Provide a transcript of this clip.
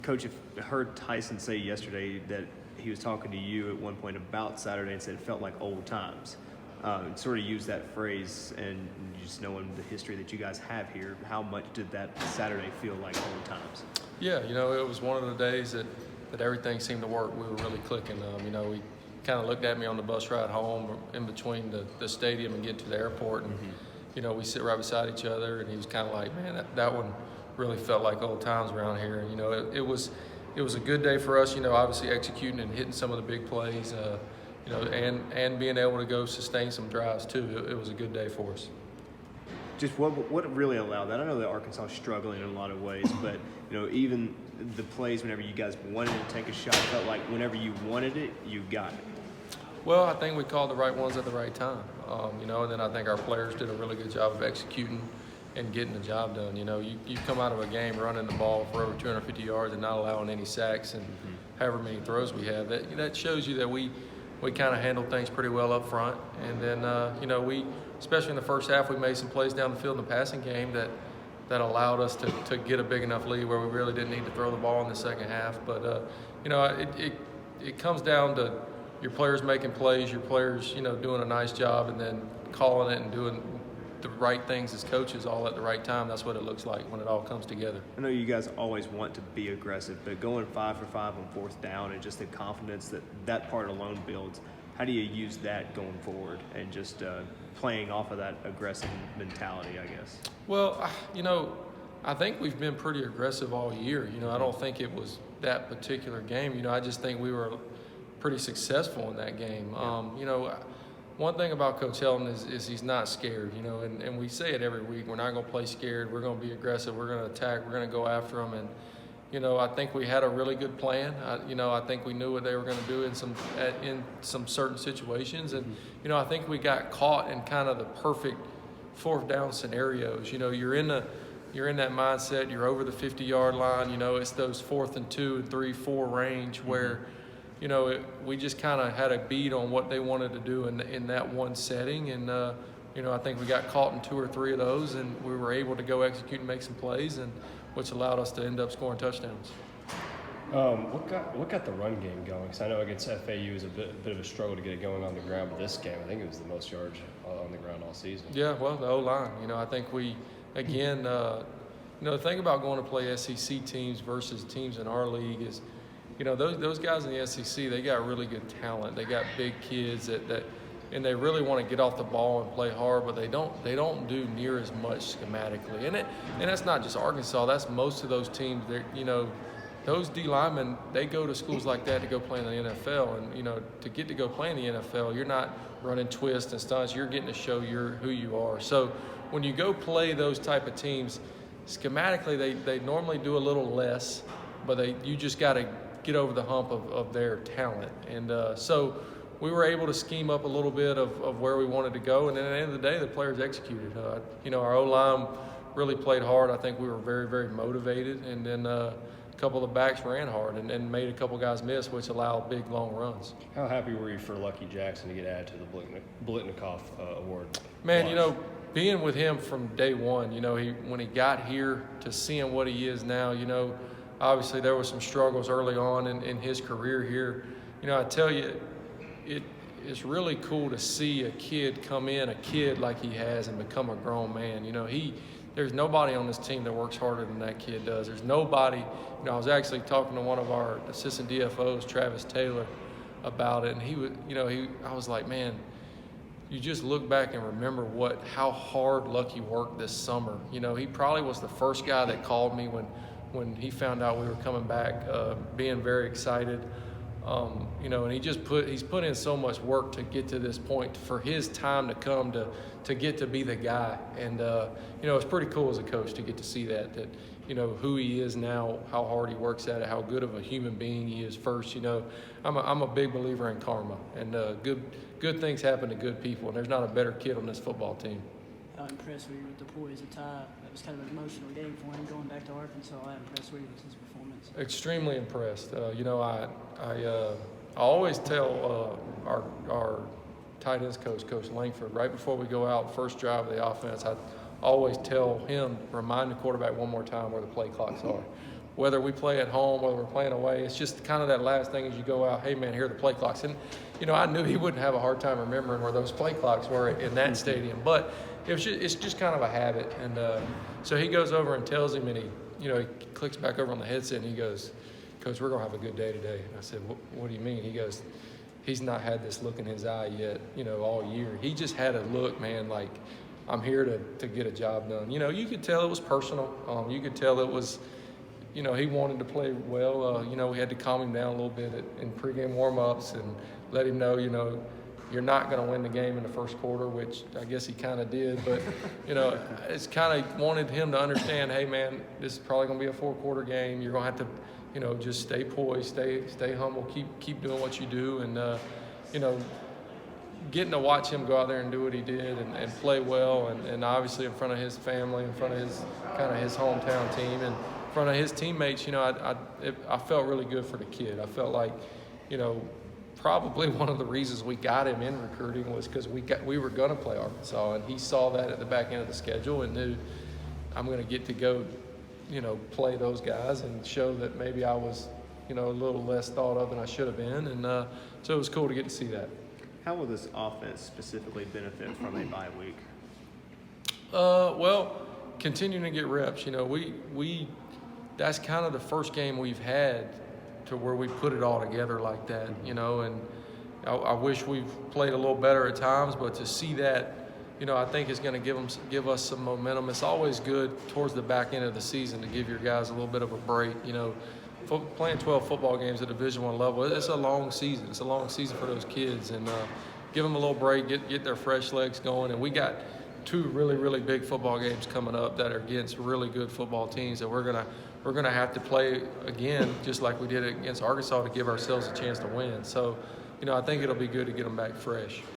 Coach, I heard Tyson say yesterday that he was talking to you at one point about Saturday and said it felt like old times. And sort of used that phrase, and just knowing the history that you guys have here, how much did that Saturday feel like old times? Yeah, it was one of the days that everything seemed to work. We were really clicking. He kind of looked at me on the bus ride home in between the stadium and get to the airport, and we sit right beside each other, and he was kind of like, man, that one really felt like old times around here. It was a good day for us. Obviously executing and hitting some of the big plays. And being able to go sustain some drives too. It was a good day for us. Just what really allowed that? I know that Arkansas is struggling in a lot of ways, but even the plays whenever you guys wanted to take a shot, felt like whenever you wanted it, you got it. Well, I think we called the right ones at the right time. And then I think our players did a really good job of executing and getting the job done. You come out of a game running the ball for over 250 yards and not allowing any sacks and however many throws we have. That shows you that we kind of handled things pretty well up front. And then, we, especially in the first half, we made some plays down the field in the passing game that allowed us to get a big enough lead where we really didn't need to throw the ball in the second half. But, it comes down to your players making plays, your players, doing a nice job, and then calling it and doing the right things as coaches all at the right time. That's what it looks like when it all comes together. I know you guys always want to be aggressive, but going 5 for 5 on fourth down and just the confidence that part alone builds, how do you use that going forward and just playing off of that aggressive mentality, I guess? Well, I think we've been pretty aggressive all year. I don't think it was that particular game. I just think we were pretty successful in that game. Yeah. One thing about Coach Helton is he's not scared, and we say it every week. We're not going to play scared. We're going to be aggressive. We're going to attack. We're going to go after them. And, I think we had a really good plan. I think we knew what they were going to do in some certain situations. And, I think we got caught in kind of the perfect fourth down scenarios. You're in that mindset. You're over the 50-yard line. It's those 4th and 2 and 3, 4 range where – we just kind of had a beat on what they wanted to do in that one setting. And, I think we got caught in 2 or 3 of those, and we were able to go execute and make some plays, and which allowed us to end up scoring touchdowns. What got the run game going? Because I know against FAU it was a bit of a struggle to get it going on the ground, but this game, I think it was the most yards on the ground all season. Yeah, well, the O-line. I think we, again, the thing about going to play SEC teams versus teams in our league is, those guys in the SEC, they got really good talent. They got big kids and they really want to get off the ball and play hard, but they don't do near as much schematically. And that's not just Arkansas. That's most of those teams. Those D linemen, they go to schools like that to go play in the NFL. And to get to go play in the NFL, you're not running twists and stunts. You're getting to show who you are. So when you go play those type of teams, schematically they normally do a little less, but you just got to get over the hump of their talent. And so we were able to scheme up a little bit of where we wanted to go. And then at the end of the day, the players executed. Our O-line really played hard. I think we were very, very motivated. And then a couple of the backs ran hard and made a couple guys miss, which allowed big, long runs. How happy were you for Lucky Jackson to get added to the Blitnikoff Award? Man, being with him from day one, when he got here to seeing what he is now, obviously, there were some struggles early on in his career here. I tell you, it's really cool to see a kid come in, a kid like he has, and become a grown man. There's nobody on this team that works harder than that kid does. There's nobody. I was actually talking to one of our assistant DFOs, Travis Taylor, about it, and I was like, man, you just look back and remember how hard Lucky worked this summer. He probably was the first guy that called me when he found out we were coming back, being very excited, and he's put in so much work to get to this point for his time to come to get to be the guy. And it's pretty cool as a coach to get to see that who he is now, how hard he works at it, how good of a human being he is first. I'm a big believer in karma, and good things happen to good people, and there's not a better kid on this football team. How impressed were you with the poise of tie? That was kind of an emotional game for him going back to Arkansas. How impressed were you with his performance? Extremely impressed. I always tell our tight ends coach, Coach Langford, right before we go out, first drive of the offense, I always tell him, remind the quarterback one more time where the play clocks are. whether we play at home, whether we're playing away, it's just kind of that last thing as you go out, hey, man, here are the play clocks. And, I knew he wouldn't have a hard time remembering where those play clocks were in that stadium. But it's just kind of a habit. And so he goes over and tells him, and he clicks back over on the headset, and he goes, Coach, we're going to have a good day today. And I said, what do you mean? He goes, he's not had this look in his eye yet, all year. He just had a look, man, like, I'm here to get a job done. You could tell it was personal. You could tell it was, he wanted to play well. We had to calm him down a little bit in pregame warm-ups and let him know, you're not going to win the game in the first quarter, which I guess he kind of did. But, it's kind of wanted him to understand, hey, man, this is probably going to be a 4-quarter game. You're going to have to, just stay poised, stay humble, keep doing what you do. And, getting to watch him go out there and do what he did and play well and obviously in front of his family, in front of his hometown team, and in front of his teammates, I felt really good for the kid. I felt like, probably one of the reasons we got him in recruiting was because we were going to play Arkansas, and he saw that at the back end of the schedule and knew I'm going to get to go, play those guys and show that maybe I was, a little less thought of than I should have been. And so it was cool to get to see that. How will this offense specifically benefit from a bye week? Well, continuing to get reps. We that's kind of the first game we've had to where we put it all together like that. And I wish we've played a little better at times, but to see that, I think is going to give us some momentum. It's always good towards the back end of the season to give your guys a little bit of a break. Playing 12 football games at Division I level, it's a long season. It's a long season for those kids, and give them a little break, get their fresh legs going. And we got 2 really, really big football games coming up that are against really good football teams that we're gonna have to play again, just like we did against Arkansas, to give ourselves a chance to win. So, I think it'll be good to get them back fresh.